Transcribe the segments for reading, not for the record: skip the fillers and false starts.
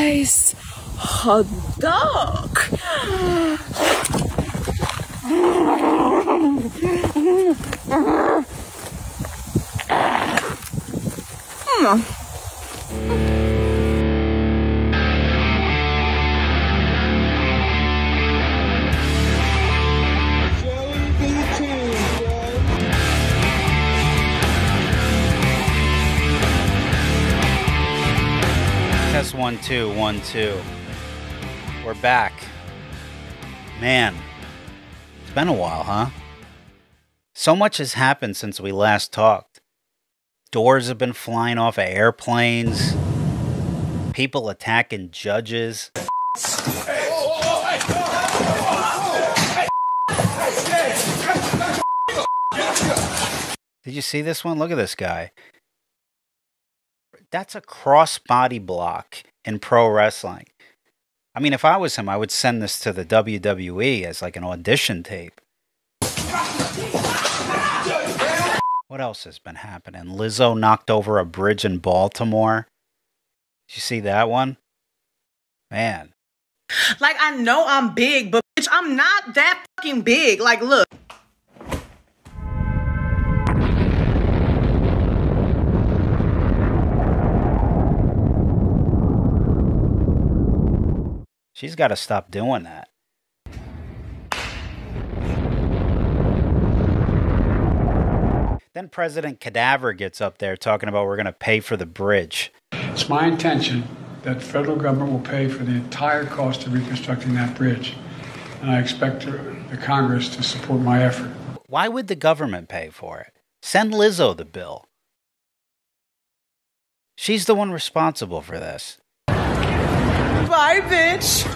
nice hot dog. Test 1 2 1 2. We're back. Man, it's been a while, huh? So much has happened since we last talked. Doors have been flying off of airplanes. People attacking judges. Did you see this one? Look at this guy. That's a crossbody block in pro wrestling. I mean, if I was him, I would send this to the WWE as like an audition tape. What else has been happening? Lizzo knocked over a bridge in Baltimore. Did you see that one? Man. Like, I know I'm big, but bitch, I'm not that fucking big. Like, look. She's got to stop doing that. Then President Cadaver gets up there talking about we're going to pay for the bridge. It's my intention that the federal government will pay for the entire cost of reconstructing that bridge. And I expect the Congress to support my effort. Why would the government pay for it? Send Lizzo the bill. She's the one responsible for this. Bye, bitch.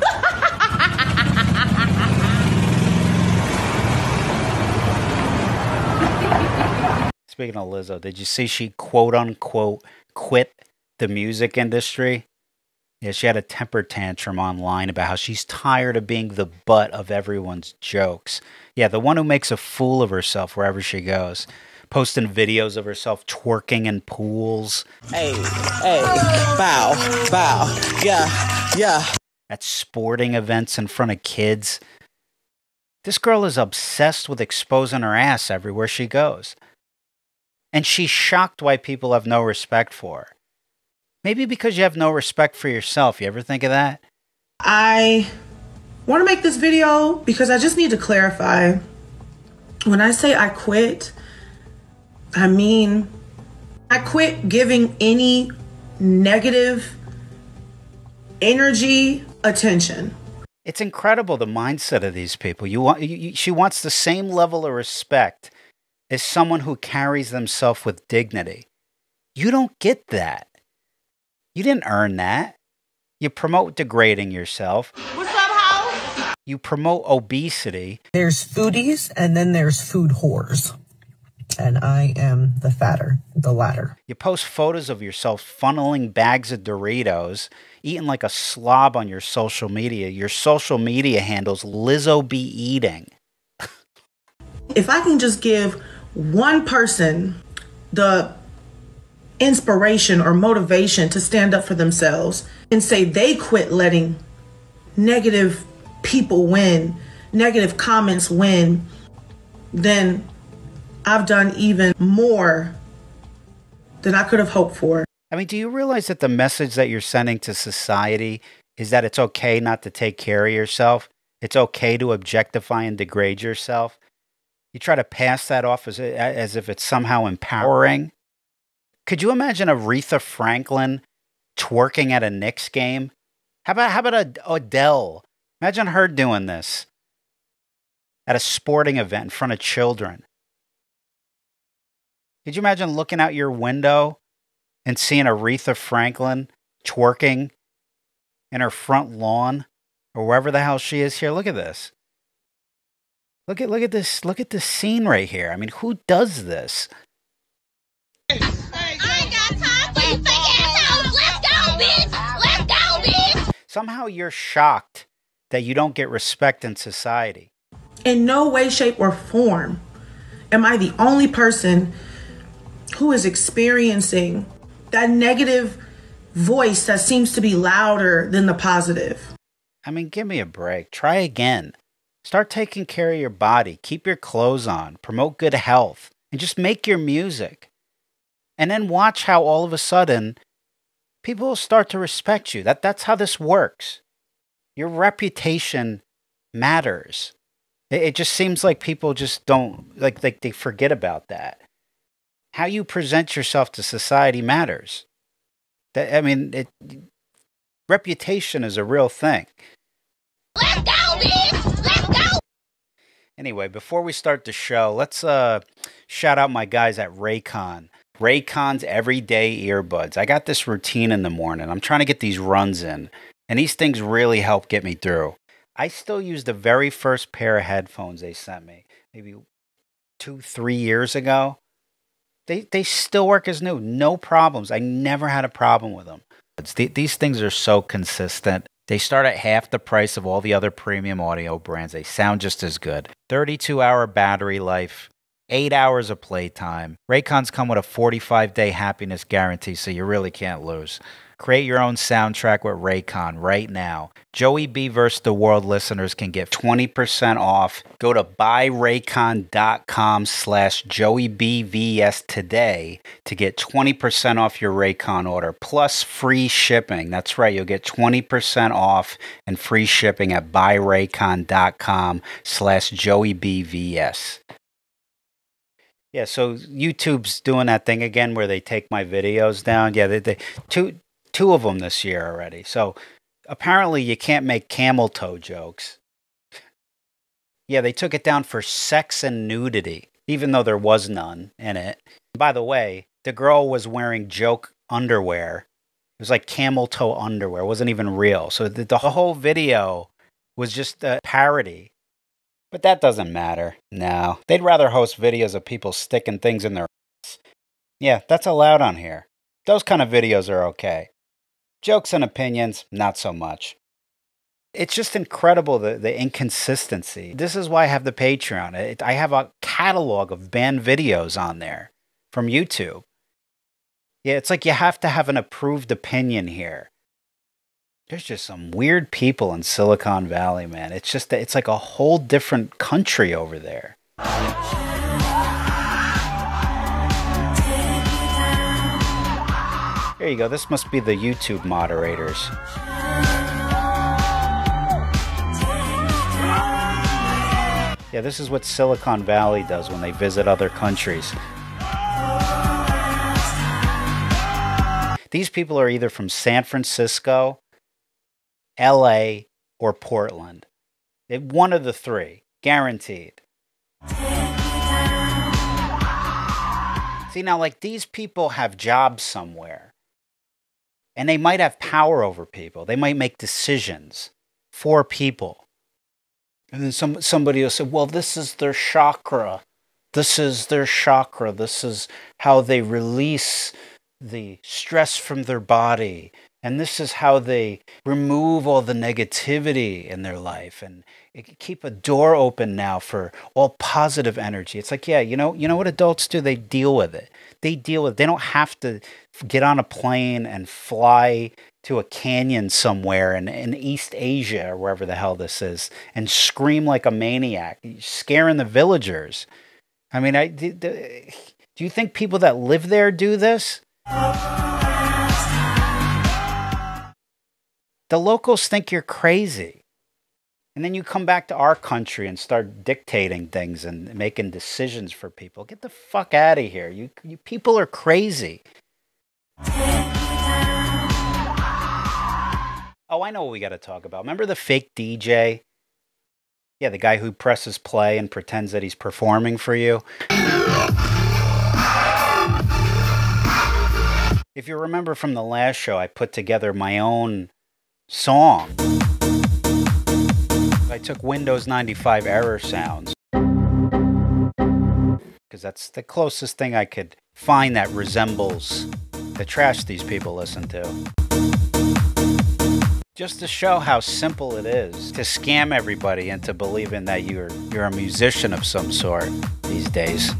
Speaking of Lizzo, did you see she quote-unquote quit the music industry? Yeah, she had a temper tantrum online about how she's tired of being the butt of everyone's jokes. Yeah, the one who makes a fool of herself wherever she goes. Posting videos of herself twerking in pools. Hey, bow, yeah. At sporting events in front of kids. This girl is obsessed with exposing her ass everywhere she goes. And she's shocked why people have no respect for her. Maybe because you have no respect for yourself. You ever think of that? I want to make this video because I just need to clarify. When I say I quit, I mean I quit giving any negative energy attention. It's incredible the mindset of these people. She wants the same level of respect as someone who carries themselves with dignity. You don't get that. You didn't earn that. You promote degrading yourself. What's up, house? You promote obesity. There's foodies and then there's food whores. And I am the latter. You post photos of yourself funneling bags of Doritos, eating like a slob on your social media. Your social media handle's Lizzo be eating. If I can just give one person the inspiration or motivation to stand up for themselves and say they quit letting negative people win, negative comments win, then I've done even more than I could have hoped for. I mean, do you realize that the message that you're sending to society is that it's okay not to take care of yourself? It's okay to objectify and degrade yourself? You try to pass that off as if it's somehow empowering. Could you imagine Aretha Franklin twerking at a Knicks game? How about Adele? Imagine her doing this at a sporting event in front of children. Could you imagine looking out your window and seeing Aretha Franklin twerking in her front lawn or wherever the hell she is here? Look at this. Look at this. Look at this scene right here. I mean, who does this? I ain't got time for you fake assholes. Let's go, bitch. Let's go, bitch. Somehow you're shocked that you don't get respect in society. In no way, shape, or form am I the only person who is experiencing that negative voice that seems to be louder than the positive. I mean, give me a break. Try again. Start taking care of your body. Keep your clothes on. Promote good health. And just make your music. And then watch how all of a sudden people will start to respect you. That's how this works. Your reputation matters. It just seems like people just don't, like they forget about that. How you present yourself to society matters. Reputation is a real thing. Let's go, bitch! Let's go! Anyway, before we start the show, let's shout out my guys at Raycon. Raycon's everyday earbuds. I got this routine in the morning. I'm trying to get these runs in, and these things really help get me through. I still use the very first pair of headphones they sent me, maybe 2-3 years ago. They still work as new. No problems. I never had a problem with them. These things are so consistent. They start at half the price of all the other premium audio brands. They sound just as good. 32-hour battery life. 8 hours of playtime. Raycons come with a 45-day happiness guarantee, so you really can't lose. Create your own soundtrack with Raycon right now. Joey B vs. the World listeners can get 20% off. Go to buyraycon.com/JoeyBVS today to get 20% off your Raycon order, plus free shipping. That's right, you'll get 20% off and free shipping at buyraycon.com/JoeyBVS. Yeah, so YouTube's doing that thing again where they take my videos down. Yeah, they two of them this year already. So apparently you can't make camel toe jokes. Yeah, they took it down for sex and nudity, even though there was none in it. By the way, the girl was wearing joke underwear. It was like camel toe underwear. It wasn't even real. So the whole video was just a parody. But that doesn't matter. No. They'd rather host videos of people sticking things in their ass. Yeah, that's allowed on here. Those kind of videos are okay. Jokes and opinions, not so much. It's just incredible, the inconsistency. This is why I have the Patreon. I have a catalog of banned videos on there from YouTube. Yeah, it's like you have to have an approved opinion here. There's just some weird people in Silicon Valley, man. It's like a whole different country over there. There you go. This must be the YouTube moderators. Yeah, this is what Silicon Valley does when they visit other countries. These people are either from San Francisco, LA, or Portland. One of the three, guaranteed. See, now, like, these people have jobs somewhere. And they might have power over people. They might make decisions for people. And then somebody will say, well, this is their chakra. This is their chakra. This is how they release the stress from their body. And this is how they remove all the negativity in their life and keep a door open now for all positive energy. It's like, yeah, you know what adults do? They deal with it. They don't have to get on a plane and fly to a canyon somewhere in East Asia or wherever the hell this is and scream like a maniac, scaring the villagers. I mean, do you think people that live there do this? The locals think you're crazy. And then you come back to our country and start dictating things and making decisions for people. Get the fuck out of here. You people are crazy. Oh, I know what we got to talk about. Remember the fake DJ? Yeah, the guy who presses play and pretends that he's performing for you. If you remember from the last show, I put together my own song. I took Windows 95 error sounds because that's the closest thing I could find that resembles the trash these people listen to. Just to show how simple it is to scam everybody into believing that you're a musician of some sort these days.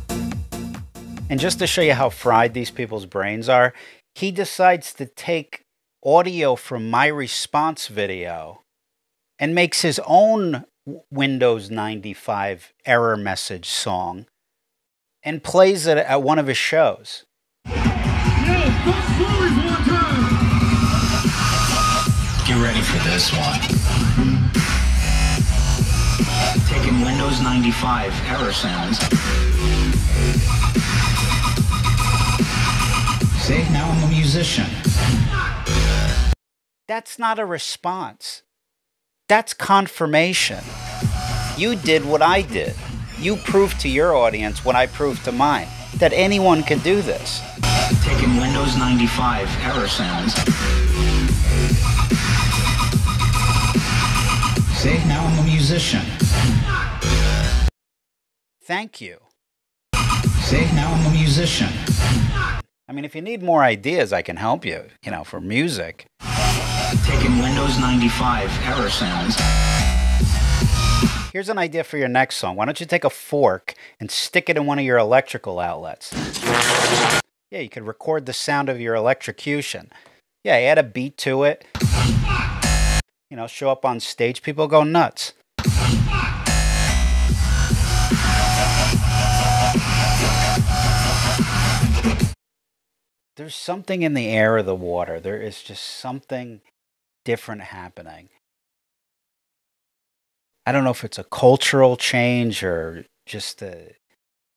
And just to show you how fried these people's brains are, he decides to take audio from my response video and makes his own Windows 95 error message song and plays it at one of his shows. Get ready for this one. Taking Windows 95 error sounds. See, now I'm a musician. That's not a response. That's confirmation. You did what I did. You proved to your audience what I proved to mine, that anyone can do this. Taking Windows 95 error sounds. See, now I'm a musician. Thank you. See, now I'm a musician. I mean, if you need more ideas, I can help you, for music. Taking Windows 95 error sounds. Here's an idea for your next song. Why don't you take a fork and stick it in one of your electrical outlets? Yeah, you could record the sound of your electrocution. Yeah, add a beat to it. Show up on stage, people go nuts. There's something in the air or the water. There is just something different happening. I don't know if it's a cultural change or just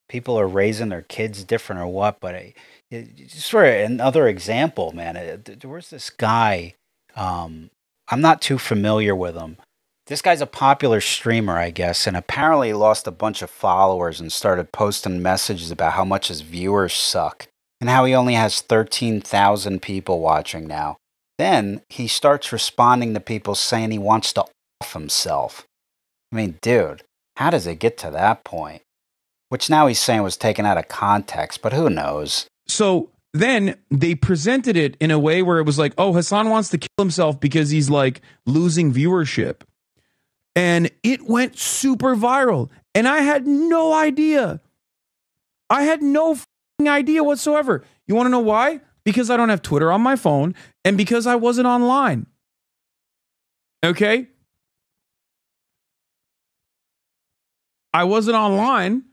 people are raising their kids different or what, but just for another example, man, there was this guy, I'm not too familiar with him. This guy's a popular streamer, I guess, and apparently he lost a bunch of followers and started posting messages about how much his viewers suck and how he only has 13,000 people watching now. Then he starts responding to people saying he wants to off himself. I mean, dude, how does it get to that point? Which now he's saying was taken out of context, but who knows? So then they presented it in a way where it was like, oh, Hassan wants to kill himself because he's like losing viewership. And it went super viral. And I had no idea. I had no idea whatsoever. You want to know why? Because I don't have Twitter on my phone and because I wasn't online. Okay? I wasn't online.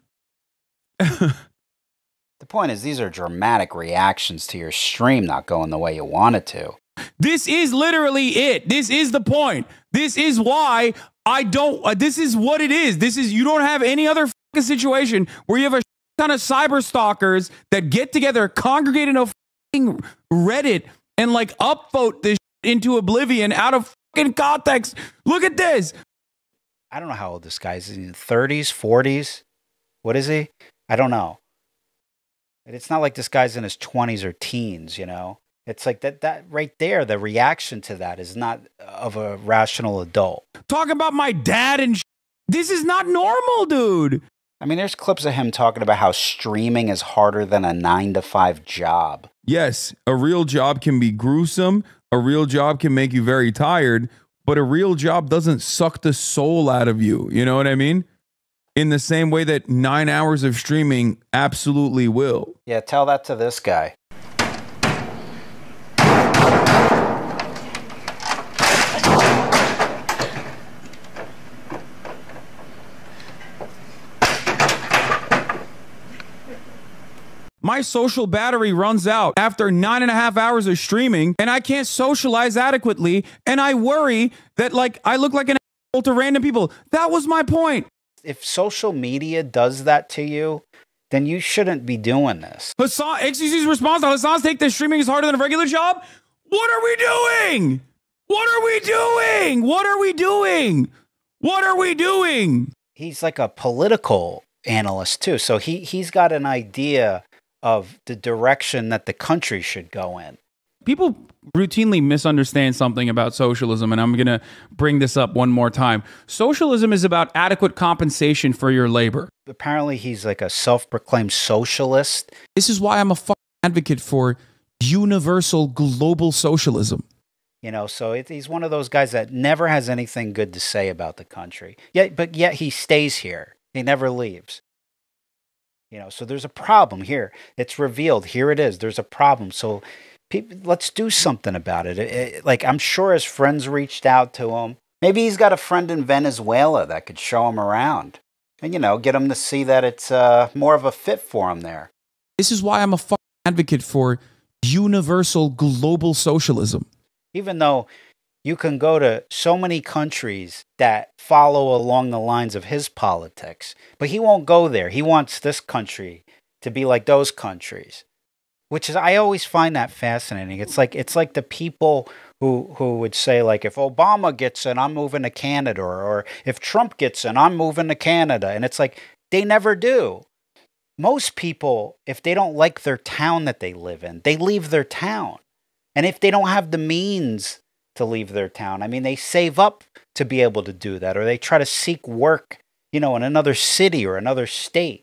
The point is, these are dramatic reactions to your stream not going the way you want it to. This is literally it. This is the point. This is why I don't, this is what it is. This is, you don't have any other fucking situation where you have a ton of cyber stalkers that get together, congregate in a fucking Reddit and like upvote this into oblivion out of fucking context. Look at this. I don't know how old this guy is. In his 30s, 40s? What is he? I don't know. It's not like this guy's in his 20s or teens, It's like that right there, the reaction to that is not of a rational adult. Talk about my dad and this is not normal, dude. I mean, there's clips of him talking about how streaming is harder than a 9-to-5 job. Yes, a real job can be gruesome. A real job can make you very tired, but a real job doesn't suck the soul out of you. You know what I mean? In the same way that 9 hours of streaming absolutely will. Yeah, tell that to this guy. My social battery runs out after 9.5 hours of streaming and I can't socialize adequately. And I worry that like I look like an asshole to random people. That was my point. If social media does that to you, then you shouldn't be doing this. Hassan, XQC's response to Hassan's take that streaming is harder than a regular job? What are we doing? What are we doing? What are we doing? What are we doing? He's like a political analyst too. So he's got an idea of the direction that the country should go in. People routinely misunderstand something about socialism, and I'm going to bring this up one more time. Socialism is about adequate compensation for your labor. Apparently, he's like a self-proclaimed socialist. This is why I'm a advocate for universal global socialism. So he's one of those guys that never has anything good to say about the country. But yet he stays here. He never leaves. So there's a problem here. It's revealed. Here it is. There's a problem. So let's do something about it. Like, I'm sure his friends reached out to him. Maybe he's got a friend in Venezuela that could show him around and, get him to see that it's more of a fit for him there. This is why I'm a fucking advocate for universal global socialism. Even though you can go to so many countries that follow along the lines of his politics, but he won't go there. He wants this country to be like those countries, which is, I always find that fascinating. It's like the people who would say, like, if Obama gets in, I'm moving to Canada, or if Trump gets in, I'm moving to Canada. And it's like, they never do. Most people, if they don't like their town that they live in, they leave their town. And if they don't have the means to leave their town, I mean, they save up to be able to do that, or they try to seek work, in another city or another state.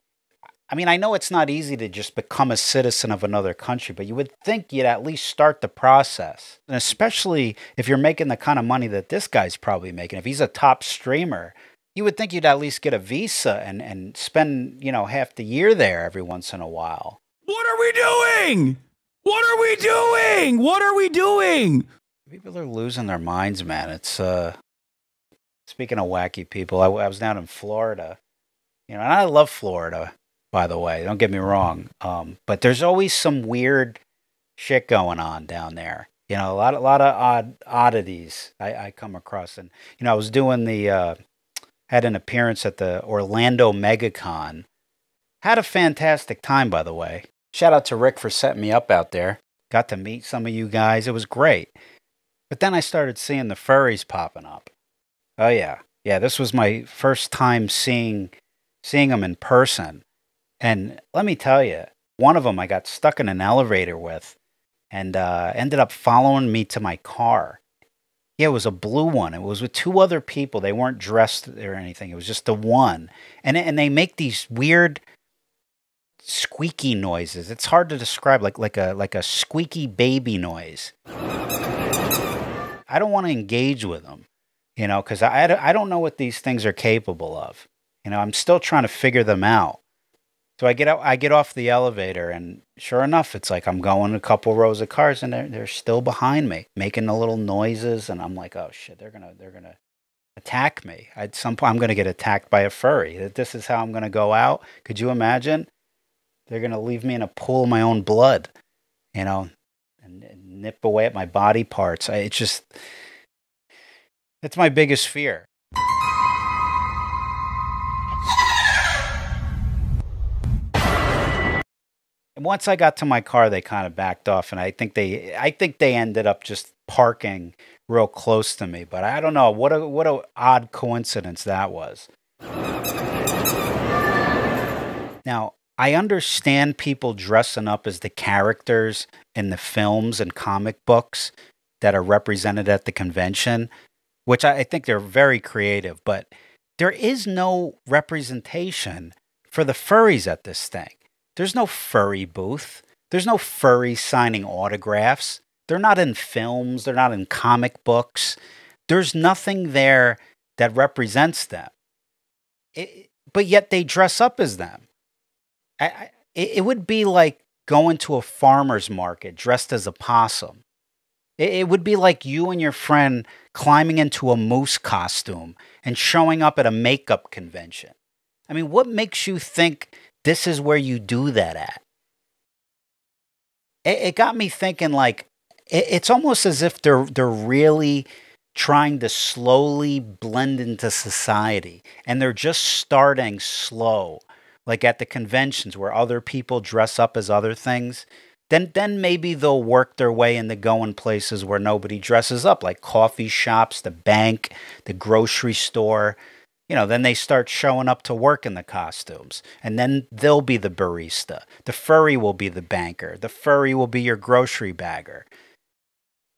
I mean, I know it's not easy to just become a citizen of another country, but you would think you'd at least start the process. And especially if you're making the kind of money that this guy's probably making. If he's a top streamer, you would think you'd at least get a visa and spend, half the year there every once in a while. What are we doing? What are we doing? What are we doing? People are losing their minds, man. It's, speaking of wacky people, I was down in Florida, and I love Florida, by the way, don't get me wrong. But there's always some weird shit going on down there. A lot of oddities I come across. And, I was doing had an appearance at the Orlando MegaCon. Had a fantastic time, by the way. Shout out to Rick for setting me up out there. Got to meet some of you guys. It was great. But then I started seeing the furries popping up. Oh, yeah. Yeah, this was my first time seeing them in person. And let me tell you, one of them I got stuck in an elevator with and ended up following me to my car. Yeah, it was a blue one. It was with two other people. They weren't dressed or anything. It was just the one. And they make these weird squeaky noises. It's hard to describe, like a squeaky baby noise. I don't want to engage with them, because I don't know what these things are capable of. I'm still trying to figure them out. So I get off the elevator, and sure enough, it's like I'm going a couple rows of cars, and they're still behind me, making the little noises, and I'm like, oh shit, they're gonna attack me. At some point, I'm gonna get attacked by a furry. This is how I'm gonna go out. Could you imagine? They're gonna leave me in a pool of my own blood, and nip away at my body parts. It's my biggest fear. And once I got to my car, they kind of backed off, and I think they ended up just parking real close to me. But I don't know what a odd coincidence that was. Now, I understand people dressing up as the characters in the films and comic books that are represented at the convention, which I think they're very creative. But there is no representation for the furries at this thing. There's no furry booth. There's no furry signing autographs. They're not in films. They're not in comic books. There's nothing there that represents them. But yet they dress up as them. It would be like going to a farmer's market dressed as a possum. It would be like you and your friend climbing into a moose costume and showing up at a makeup convention. I mean, what makes you think this is where you do that at? It got me thinking, like, it's almost as if they're really trying to slowly blend into society, and they're just starting slow, like at the conventions where other people dress up as other things. Then maybe they'll work their way into going places where nobody dresses up, like coffee shops, the bank, the grocery store. Then they start showing up to work in the costumes. And then they'll be the barista. The furry will be the banker. The furry will be your grocery bagger.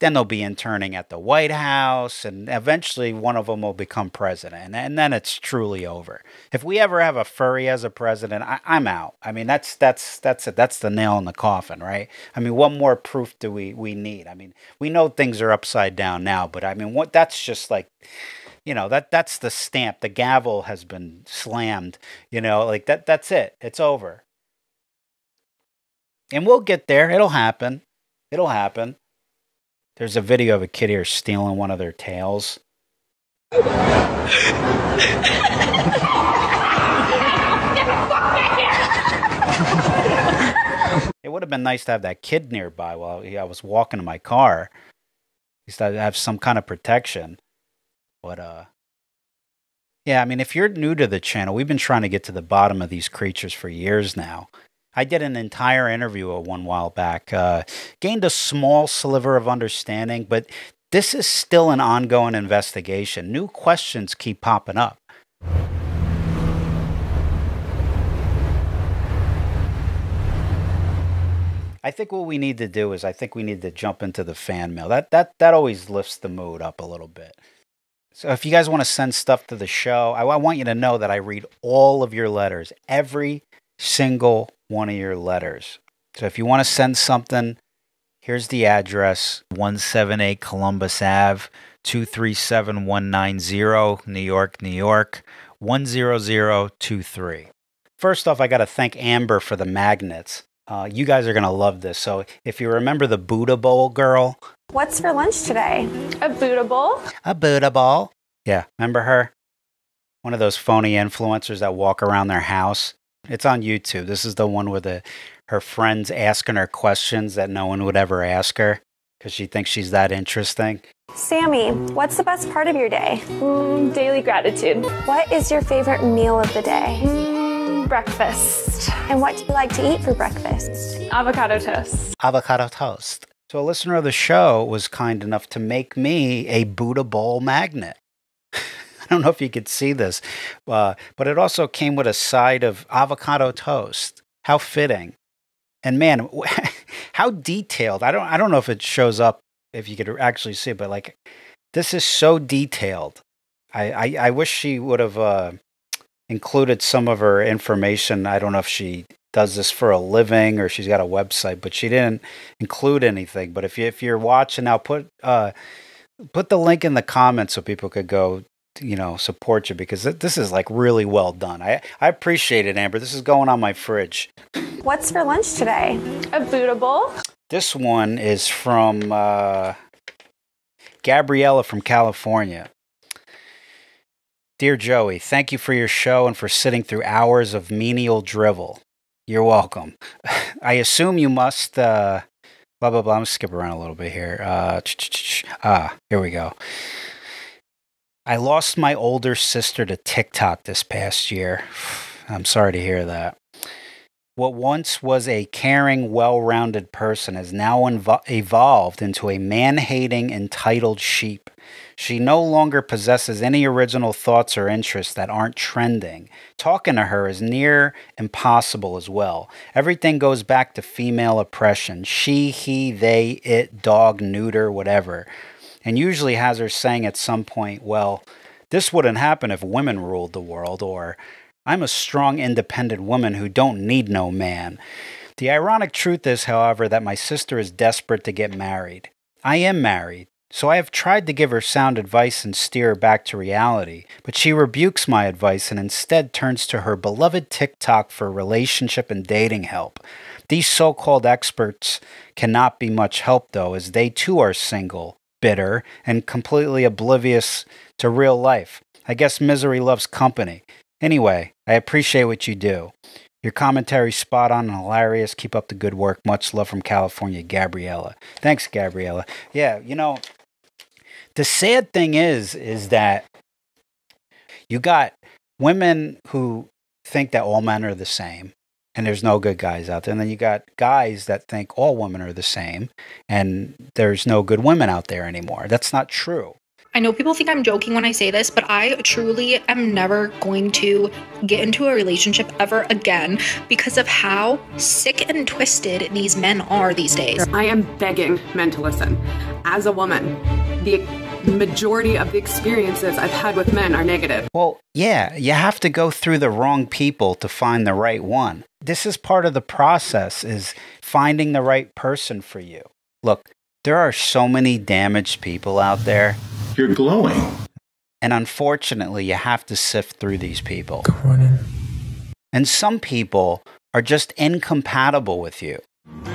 Then they'll be interning at the White House. And eventually one of them will become president. And then it's truly over. If we ever have a furry as a president, I'm out. I mean, that's it. That's the nail in the coffin, right? I mean, what more proof do we need? I mean, we know things are upside down now. But I mean, that's just like... that's the stamp. The gavel has been slammed. Like that's it. It's over. And we'll get there. It'll happen. It'll happen. There's a video of a kid here stealing one of their tails. It would have been nice to have that kid nearby while I was walking to my car. At least I'd have some kind of protection. But, yeah, I mean, if you're new to the channel, we've been trying to get to the bottom of these creatures for years now. I did an entire interview one while back, gained a small sliver of understanding, but this is still an ongoing investigation. New questions keep popping up. I think what we need to do is we need to jump into the fan mail. That always lifts the mood up a little bit. So if you guys want to send stuff to the show, I want you to know that I read all of your letters, every single one of your letters. So if you want to send something, here's the address: 178 Columbus Ave, 237190, New York, New York, 10023. First off, I got to thank Amber for the magnets. You guys are going to love this. So if you remember the Buddha Bowl girl. What's for lunch today? A Buddha Bowl? A Buddha Bowl. Yeah, remember her? One of those phony influencers that walk around their house. It's on YouTube. This is the one with her friends asking her questions that no one would ever ask her because she thinks she's that interesting. Sammy, what's the best part of your day? Daily gratitude. What is your favorite meal of the day? Breakfast. And what do you like to eat for breakfast? Avocado toast. Avocado toast. So a listener of the show was kind enough to make me a Buddha Bowl magnet. I don't know if you could see this, but it also came with a side of avocado toast. How fitting. And man, how detailed. I don't know if it shows up, if you could actually see it, but like, this is so detailed. I wish she would have included some of her information. I don't know if she does this for a living or she's got a website, but she didn't include anything. But if you're watching now, put the link in the comments so people could go, support you, because this is like really well done. I appreciate it, Amber. This is going on my fridge. What's for lunch today? A Buddha Bowl. This one is from Gabriella from California. Dear Joey, thank you for your show and for sitting through hours of menial drivel. You're welcome. I assume you must, blah, blah, blah. I'm going to skip around a little bit here. Here we go. I lost my older sister to TikTok this past year. I'm sorry to hear that. What once was a caring, well-rounded person has now evolved into a man-hating, entitled sheep. She no longer possesses any original thoughts or interests that aren't trending. Talking to her is near impossible as well. Everything goes back to female oppression. She, he, they, it, dog, neuter, whatever. And usually has her saying at some point, well, this wouldn't happen if women ruled the world, or I'm a strong, independent woman who don't need no man. The ironic truth is, however, that my sister is desperate to get married. I am married, so I have tried to give her sound advice and steer her back to reality, but she rebukes my advice and instead turns to her beloved TikTok for relationship and dating help. These so-called experts cannot be much help, though, as they too are single, bitter, and completely oblivious to real life. I guess misery loves company. Anyway, I appreciate what you do. Your commentary's spot on and hilarious. Keep up the good work. Much love from California, Gabriella. Thanks, Gabriella. Yeah, the sad thing is that you got women who think that all men are the same, and there's no good guys out there. And then you got guys that think all women are the same, and there's no good women out there anymore. That's not true. I know people think I'm joking when I say this, but I truly am never going to get into a relationship ever again because of how sick and twisted these men are these days. I am begging men to listen. As a woman, the majority of the experiences I've had with men are negative. Well, yeah, you have to go through the wrong people to find the right one. This is part of the process, is finding the right person for you. Look, there are so many damaged people out there. You're glowing. And unfortunately, you have to sift through these people. And some people are just incompatible with you.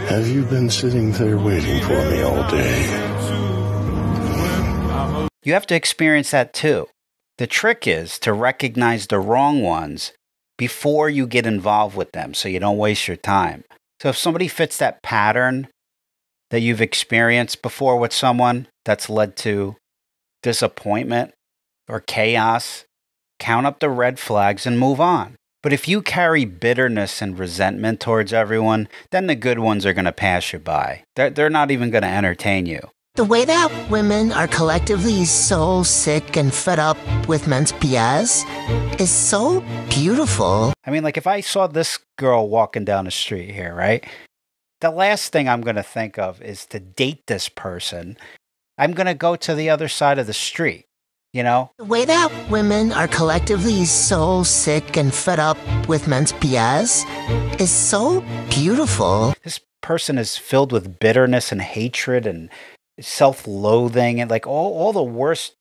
Have you been sitting there waiting for me all day? You have to experience that too. The trick is to recognize the wrong ones before you get involved with them so you don't waste your time. So if somebody fits that pattern that you've experienced before with someone that's led to disappointment or chaos, count up the red flags and move on. But if you carry bitterness and resentment towards everyone, then the good ones are going to pass you by. They're not even going to entertain you. The way that women are collectively so sick and fed up with men's BS is so beautiful. I mean, like if I saw this girl walking down the street here, right? The last thing I'm going to think of is to date this person. I'm going to go to the other side of the street, you know? The way that women are collectively so sick and fed up with men's BS is so beautiful. This person is filled with bitterness and hatred and self-loathing and like all the worst,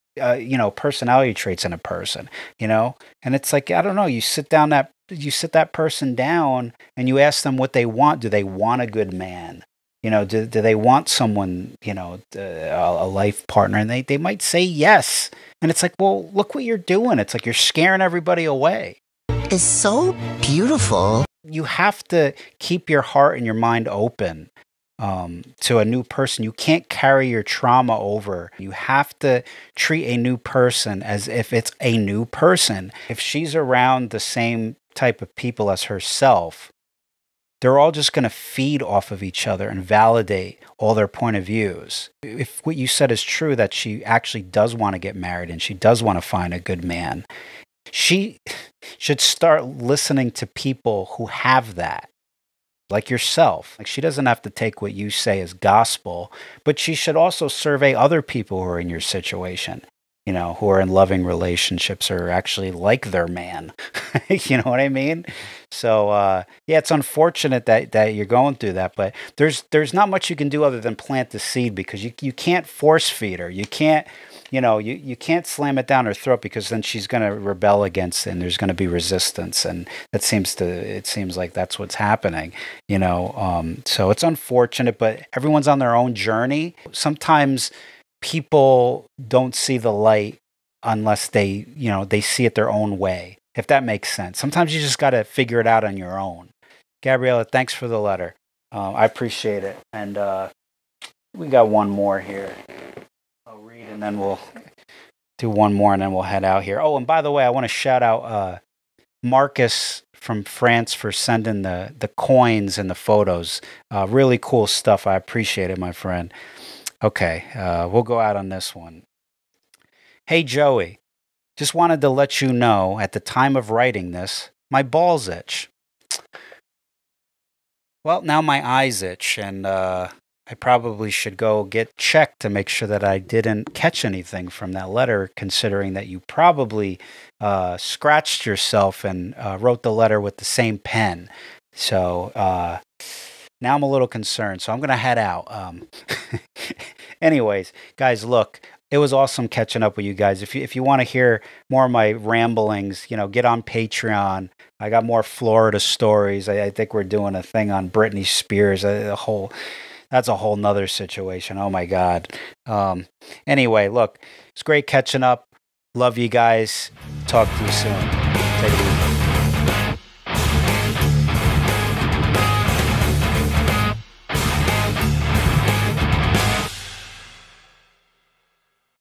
personality traits in a person, you know? And it's like, I don't know, you sit that person down and you ask them what they want. Do they want a good man? You know, do they want someone, a life partner? And they might say yes. And it's like, well, look what you're doing. It's like you're scaring everybody away. It's so beautiful. You have to keep your heart and your mind open to a new person. You can't carry your trauma over. You have to treat a new person as if it's a new person. If she's around the same type of people as herself, they're all just going to feed off of each other and validate all their point of views. If what you said is true, that she actually does want to get married and she does want to find a good man, she should start listening to people who have that, like yourself. Like she doesn't have to take what you say as gospel, but she should also survey other people who are in your situation, who are in loving relationships or actually like their man. You know what I mean? So, yeah, it's unfortunate that you're going through that, but there's not much you can do other than plant the seed, because you can't force feed her. You can't, you can't slam it down her throat, because then she's going to rebel against it and there's going to be resistance. And it seems like that's what's happening, so it's unfortunate, but everyone's on their own journey. Sometimes people don't see the light unless they see it their own way, if that makes sense. Sometimes you just got to figure it out on your own. Gabriella, thanks for the letter. I appreciate it. And we got one more here. I'll read and then we'll do one more and then we'll head out here. Oh, and by the way, I want to shout out Marcus from France for sending the coins and the photos. Really cool stuff. I appreciate it, my friend. Okay, we'll go out on this one. Hey, Joey. Just wanted to let you know, at the time of writing this, my balls itch. Well, now my eyes itch, and I probably should go get checked to make sure that I didn't catch anything from that letter, considering that you probably scratched yourself and wrote the letter with the same pen. So now I'm a little concerned, so I'm going to head out. Anyways, guys, look. It was awesome catching up with you guys. If you want to hear more of my ramblings, get on Patreon. I got more Florida stories. I think we're doing a thing on Britney Spears. That's a whole nother situation. Oh my God. Anyway, look, it's great catching up. Love you guys. Talk to you soon. Take it easy.